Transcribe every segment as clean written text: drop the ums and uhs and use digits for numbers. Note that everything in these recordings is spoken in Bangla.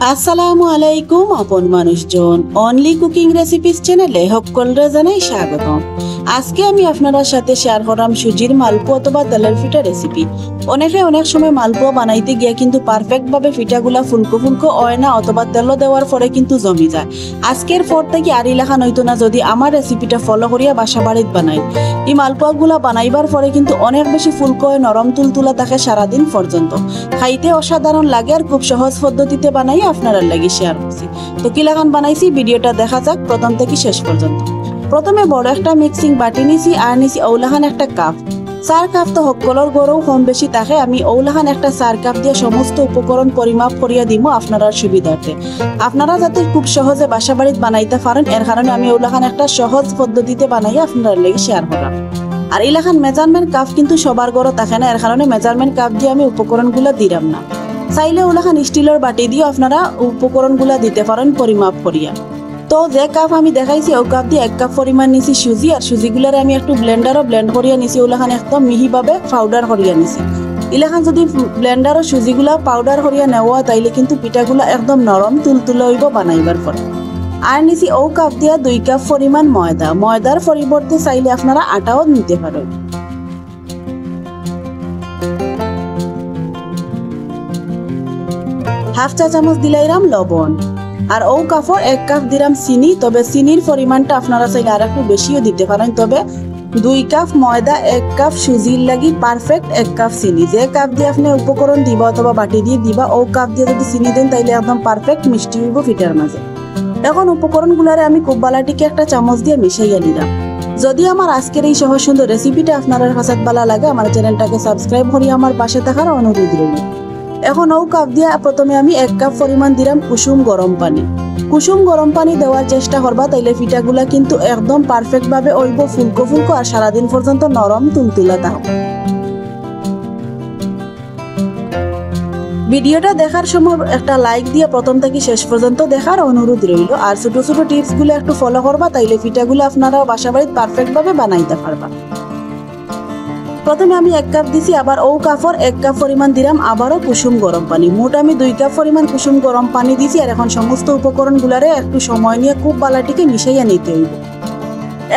আসসালামু আলাইকুম আপন মানুষজন, অনলি কুকিং রেসিপিস চ্যানেলে সকলরে জানাই স্বাগতম। আজকে আমি আপনার সাথে শেয়ার করাম সুজির মালপোয়া অথবা তেলের পিঠা রেসিপি। অনেকে অনেক সময় মালপোয়া বানাইতে গিয়ে কিন্তু পারফেক্ট ভাবে পিঠাগুলা ফুলকো ফুলকো হয় না, অথবা তেল দেওয়ার পরে কিন্তু জমি যায়। আজকের পর থেকে আর ইলাখান হইতো না যদি আমার রেসিপিটা ফলো করিয়া বাসা বাড়িতে বানাই। এই মালপোয়াগুলা বানাইবার পরে কিন্তু অনেক বেশি ফুলকো হয়, নরম তুলতুলা থাকে সারাদিন পর্যন্ত। খাইতে অসাধারণ লাগে আর খুব সহজ পদ্ধতিতে বানাই আপনারা লাগি শেয়ার করছি। তো কিলাখান বানাইছি ভিডিওটা দেখা যাক প্রথম থেকে শেষ পর্যন্ত। প্রথমে বড় একটা মিক্সিং বাটি নিছি আর নিছি ঔলাখান একটা কাপ। 4 কাপ তো সকলের গরু কম বেশি থাকে, আমি ঔলাখান একটা 4 কাপ দিয়ে সমস্ত উপকরণ পরিমাপ করিয়া দিব আপনার সুবিধার্থে। আপনারা যাতে খুব সহজে বাসা বাড়িতে বানাইতে পারেন এর কারণে আমি ঔলাখান একটা সহজ পদ্ধতিতে বানাই আপনারা লাগি শেয়ার করলাম। আর এলাকান মেজারমেন্ট কাপ কিন্তু সবার গড় থাকে না, এর কারণে মেজারমেন্ট কাপ দিয়ে আমি উপকরণগুলো দিলাম না। চাইলে ওলাখান স্টিলের বাটি দিয়ে আপনারা উপকরণগুলা দিতে পারেন পরিমাপ করিয়া। তো যে কাপ আমি দেখাইছি ও কাপ দিয়ে 1 কাপ পরিমাণ নিছি সুজি, আর সুজিগুলারে আমি একটু ব্লেন্ডারও ব্লেন্ড করিয়া নিছি, ওলাখান একদম মিহিভাবে পাউডার করিয়া নিছি। এলাখান যদি ব্লেন্ডারও সুজিগুলা পাউডার করিয়া নেওয়া তাইলে কিন্তু পিঠাগুলা একদম নরম তুলতুলে হইব বানাইবার পরে। আর নিছি ও কাপ দিয়া 2 কাপ পরিমাণ ময়দা। ময়দার পরিবর্তে চাইলে আপনারা আটাও নিতে পারেন। হাফ চা চামচ দিলাইরাম লবণ, আর ও কাপড় 1 কাপ দিলাম চিনি। তবে চিনির পরিমাণটা আপনারা চাইলে আর একটু বেশিও দিতে পারেন। তবে 2 কাপ ময়দা 1 কাপ সুজির লাগি পারফেক্ট 1 কাপ চিনি। যে কাপ দিয়ে আপনি উপকরণ দিবা অথবা বাটি দিয়ে দিবা ও কাপ দিয়ে যদি চিনি দেন তাইলে একদম পারফেক্ট মিষ্টি হইব পিঠার মাঝে। এখন উপকরণগুলারে আমি খুব বালাটিকে একটা চামচ দিয়ে মিশাইয়া নিলাম। যদি আমার আজকের এই সহজ সুন্দর রেসিপিটা আপনার কাছে ভালো লাগে আমার চ্যানেলটাকে সাবস্ক্রাইব করিয়া আমার পাশে থাকার অনুরোধ রইল। এখন ও কাপ দিয়ে প্রথমে আমি 1 কাপ পরিমাণ দিলাম কুসুম গরম পানি। কুসুম গরম পানি দেওয়ার চেষ্টা করবা, তাইলে পিঠাগুলা কিন্তু একদম পারফেক্ট ভাবে হইব ফুলকো ফুলকো আর সারাদিন পর্যন্ত নরম তুলতুলা থাকবে। ভিডিওটা দেখার সময় একটা লাইক দিয়ে প্রথম থেকে শেষ পর্যন্ত দেখার অনুরোধ রইল। আর ছোট ছোট টিপস গুলো একটু ফলো করবা, তাইলে পিঠাগুলো আপনারাও বাসা বাড়িতে পারফেক্ট ভাবে বানাইতে পারবা। প্রথমে আমি 1 কাপ দিছি, আবার ও কাপড় 1 কাপ পরিমাণ দিলাম আবারও কুসুম গরম পানি। মোট আমি 2 কাপ পরিমাণ কুসুম গরম পানি দিছি। আর এখন সমস্ত উপকরণ গুলারে একটু সময় নিয়ে খুব বালাটিকে মিশাইয়া নিতে হইব।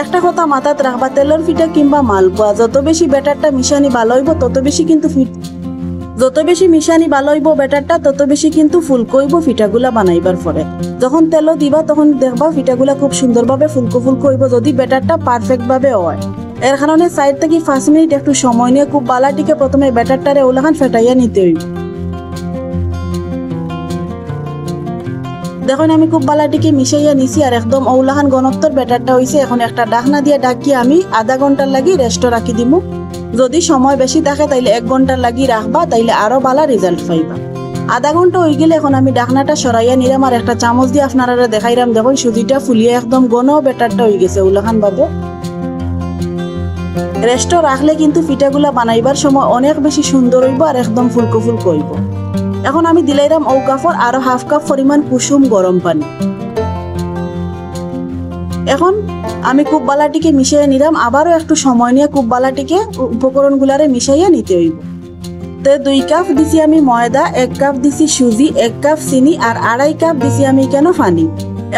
একটা কথা মাথাত রাখবা, তেলের পিঠা কিংবা মালপোয়া যত বেশি ব্যাটারটা মিশানি ভালো হইব যত বেশি মিশানি ভালো হইব ব্যাটারটা তত বেশি কিন্তু ফুলকো হইব পিঠাগুলা বানাইবার পরে। যখন তেলও দিবা তখন দেখবা পিঠাগুলা খুব সুন্দরভাবে ফুলকো ফুলকো হইব যদি ব্যাটারটা পারফেক্ট ভাবে হয়। এর কারণে 4 থেকে 5 মিনিট একটু সময় নিয়ে খুব বালাটিকে প্রথমে ব্যাটারটারে ওলাখান ফেটাইয়া নিতে হইব। দেখুন আমি খুব বালাটিকে মিশাইয়া নিছি আর একদম ওলাখান ঘনত্বর ব্যাটারটা হইছে। এখন একটা ঢাকনা দিয়ে ঢাকিয়ে আমি আধা ঘন্টার লাগি রেস্ট রাখি দিব। যদি সময় বেশি থাকে তাইলে 1 ঘন্টার লাগি রাখবা, তাইলে আরো ভালো রেজাল্ট পাইবা। আধা ঘন্টা হয়ে গেলে এখন আমি ঢাকনাটা সরাইয়া নিলাম আর একটা চামচ দিয়ে আপনারা দেখাইলাম। দেখুন সুজিটা ফুলিয়ে একদম ঘন ব্যাটারটা হয়ে গেছে ওলাখান ভাবে। রেস্ট রাখলে কিন্তু পিঠাগুলা বানাইবার সময় অনেক বেশি সুন্দর হইব আর একদম ফুলকো ফুলকো হইব। এখন আমি দিলাইরাম ও কাপড় আরো হাফ কাপ পরিমাণ কুসুম গরম পানি। এখন আমি খুব বালাটিকে মিশাইয়া নিলাম, আবারও একটু সময় নিয়ে খুব বালাটিকে উপকরণগুলারে মিশাইয়া নিতে হইব। তো 2 কাপ দিছি আমি ময়দা, 1 কাপ দিছি সুজি, 1 কাপ চিনি আর 2.5 কাপ দিছি আমি কেন পানি।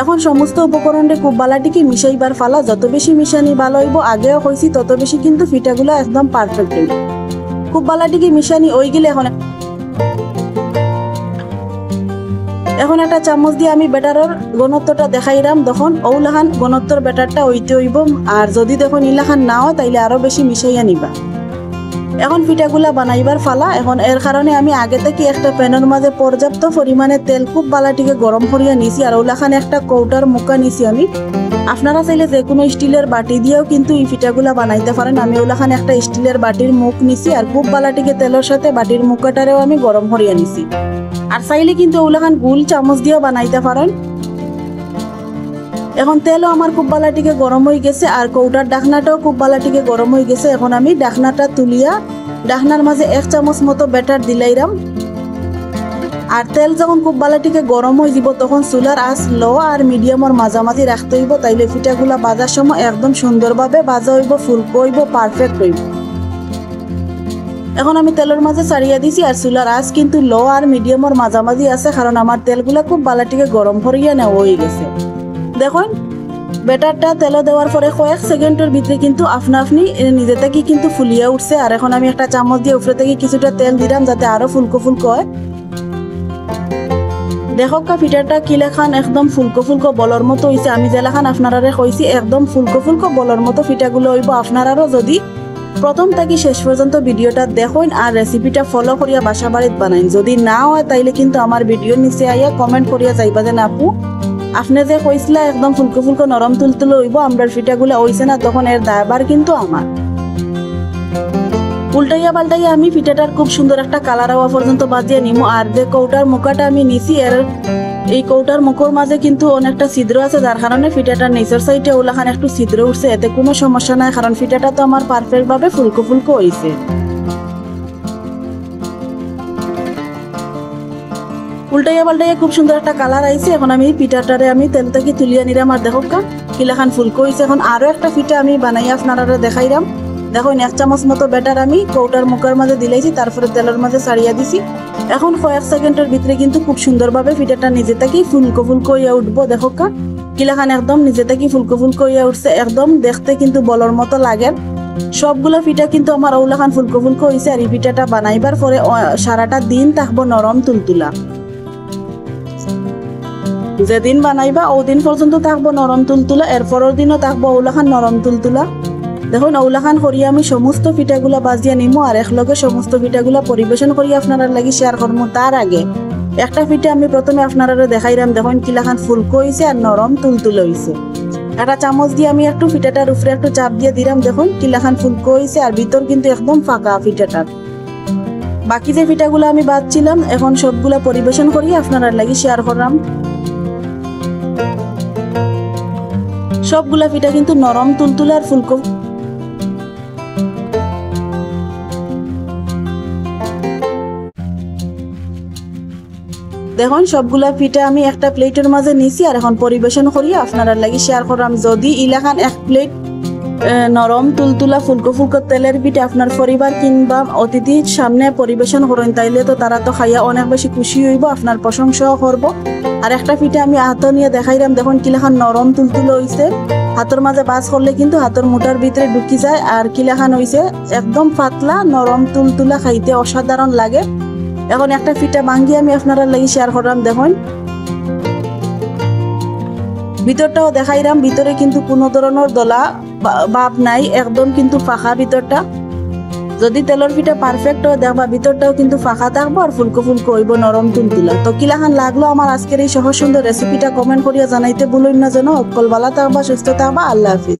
এখন সমস্ত উপকরণে খুব বালাটিকে মিশাইবার ফালা। যত বেশি মিশানি ভালো হইব, আগেও কইছি তত বেশি কিন্তু পিঠাগুলা একদম পারফেক্ট হইব। খুব বালাটিকে মিশানি হই গেলে এখন একটা চামচ দিয়ে আমি ব্যাটারের ঘনত্বটা দেখাইলাম। তখন ওলাখান ঘনত্বর ব্যাটারটা হইতে হইব। আর যদি দেখুন ইলাখান না হয় তাইলে আরো বেশি মিশাইয়া নিবা। এখন পিঠাগুলা বানাইবার ফালা। এখন এর কারণে আমি আগে থেকে একটা প্যানের মাঝে পর্যাপ্ত পরিমাণে তেল খুব বালাটিকে গরম করিয়া নিছি। আর ওলাখান একটা কৌটার মুখা নিছি আমি। আপনারা চাইলে যে কোনো স্টিলের বাটি দিয়েও কিন্তু এই পিঠাগুলা বানাইতে পারেন। আমি ওলাখান একটা স্টিলের বাটির মুখ নিছি আর খুব বালাটিকে তেলের সাথে বাটির মুখাটারেও আমি গরম করিয়া নিছি। আর চাইলে কিন্তু ওলাখান গুল চামচ দিয়েও বানাইতে পারেন। এখন তেলও আমার খুব বালাটিকে গরম হয়ে গেছে আর কৌটার ঢাকনাটাও খুব বালাটিকে গরম হয়ে গেছে। এখন আমি ঢাকনাটা তুলিয়া ঢাকনার মাঝে 1 চামচ মতো ব্যাটার দিলাইরাম। আর তেল যখন খুব বালাটিকে গরম হয়ে যাব তখন চুলার আঁচ লো আর মিডিয়ামের মাঝামাঝি রাখতে হইব, তাইলে পিঠাগুলা ভাজার সময় একদম সুন্দরভাবে ভাজা হইব, ফুলকো হইব, পারফেক্ট হইব। এখন আমি তেলের মাঝে ছাড়িয়ে দিছি আর চুলার আঁচ কিন্তু লো আর মিডিয়ামের মাঝামাঝি আছে, কারণ আমার তেলগুলা খুব বালাটিকে গরম করিয়া নেওয়া হয়ে গেছে। দেখুন ব্যাটারটা তেলে দেওয়ার পরে কয়েক সেকেন্ডের ভিতরে কিন্তু আপনা আপনি নিজে থেকে কিন্তু ফুলিয়ে উঠছে। আর এখন আমি একটা চামচ দিয়ে উপরে থেকে কিছুটা তেল দিলাম যাতে আরো ফুলকো ফুলকো হয়। দেখো পিঠাটা কিলাখান একদম ফুলকো ফুলকো বলর মতো হয়েছে। আমি যেলাখান আপনারা কইছি একদম ফুলকো ফুলকো বলর মতো পিঠাগুলো হইব। আপনারাও যদি প্রথম থেকে শেষ পর্যন্ত ভিডিওটা দেখুন আর রেসিপিটা ফলো করিয়া বাসা বাড়িতে বানাইন। যদি না হয় তাইলে কিন্তু আমার ভিডিওর নিচে আইয়া কমেন্ট করিয়া যাইবা যে আপু আপনি যে কইছিলা একদম ফুলকো ফুলকো নরম তুলতুলো হইব, আমরা পিঠাগুলো হইছে না, তখন এর দায়ভার কিন্তু আমার। উল্টাইয়া পাল্টাইয়া আমি পিঠাটার খুব সুন্দর একটা কালার হওয়া পর্যন্ত বাজিয়ে নিমু। আর যে কৌটার মুখাটা আমি নিছি এর এই কৌটার মুখের মাঝে কিন্তু অনেকটা ছিদ্র আছে, যার কারণে পিঠাটার নিচের সাইডে ওলাখান একটু ছিদ্র উঠছে। এতে কোনো সমস্যা নাই, কারণ পিঠাটা তো আমার পারফেক্ট ভাবে ফুলকো ফুলকো হয়েছে। উল্টাইয়া পাল্টাইয়া খুব সুন্দর একটা কালার আইছে। এখন আমি পিঠাটারে আমি তেল থেকে তুলিয়া নিলাম। আর দেখো কিলাখান ফুলকো হয়েছে। এখন আরো একটা পিঠা আমি বানাইয়া আপনারা দেখাইলাম। দেখুন 1 চামচ মতো ব্যাটার আমি কৌটার মুখের মাঝে দিলাইছি, তারপরে তেলের মাঝে ছাড়িয়ে দিছি। এখন কয়েক সেকেন্ডের ভিতরে কিন্তু খুব সুন্দরভাবে পিঠাটা নিজে থেকেই ফুলকো ফুলকো হইয়া উঠবো। দেখো কিলাখান একদম নিজে থেকেই ফুলকো ফুলকো হইয়া উঠছে, একদম দেখতে কিন্তু বলর মতো লাগে। সবগুলো পিঠা কিন্তু আমার ওলাখান ফুলকো ফুলকো হয়েছে। আর এই পিঠাটা বানাইবার পরে সারাটা দিন থাকবো নরম তুলতুলা। যেদিন বানাইবা ওদিন পর্যন্ত থাকবো নরম তুলতুলা, এরপরের দিনও থাকবো ওলাখান নরম তুলতুলা। দেখুন ওলাখান করিয়া আমি সমস্ত পিঠাগুলা বাজিয়া নিমু আর একলগে সমস্ত পিঠাগুলা পরিবেশন করি আপনারা লাগি শেয়ার করবো। তার আগে একটা পিঠা আমি প্রথমে আপনারা দেখাইলাম। দেখুন কিলাখান ফুলকো হয়েছে আর নরম তুলতুলো হয়েছে। একটা চামচ দিয়ে আমি একটু পিঠাটার উপরে একটু চাপ দিয়ে দিলাম। দেখুন কিলাখান ফুলকো হয়েছে আর ভিতর কিন্তু একদম ফাঁকা পিঠাটার। বাকি যে পিঠাগুলো আমি বাজছিলাম এখন সবগুলা পরিবেশন করি আপনারা লাগি শেয়ার করলাম। সবগুলা পিঠা কিন্তু নরম তুলতুলা আর ফুলকো। দেখুন সবগুলা পিঠা আমি একটা প্লেটের মাঝে নিছি আর এখন পরিবেশন করি আপনারা লাগি শেয়ার করলাম। যদি ইলাখান 1 প্লেট নরম তুলতুলা ফুলকো ফুলকো তেলের পিঠা আপনার পরিবার কিংবা অতিথির সামনে পরিবেশন করেন, তাইলে তো তারা তো খাইয়া অনেক বেশি খুশি হইব, আপনার প্রশংসাও করবো। আর একটা পিঠা আমি হাত নিয়ে দেখাইলাম। দেখুন কিলাখান নরম তুলতুলো হইছে। হাতের মাঝে বাস করলে কিন্তু হাতের মুঠার ভিতরে ঢুকি যায়। আর কিলাখান হইছে একদম পাতলা নরম তুলতুলা, খাইতে অসাধারণ লাগে। এখন একটা পিঠা ভাঙ্গি আমি আপনারা লাগি শেয়ার করলাম। দেখুন ভিতরটাও দেখাইলাম, ভিতরে কিন্তু কোনো ধরনের দলা ভাব নাই, একদম কিন্তু ফাঁকা ভিতরটা। যদি তেলের পিঠা পারফেক্ট হয় দেখবা ভিতরটাও কিন্তু ফাঁকা থাকবো আর ফুলকো ফুলকো হইব নরম তুলতুলা। তো কিলাখান লাগলো আমার আজকের এই সহজ সুন্দর রেসিপিটা কমেন্ট করিয়া জানাইতে ভুলুন না যেন। অকল ভালো থাকবা, সুস্থ থাকবা। আল্লাহ হাফিজ।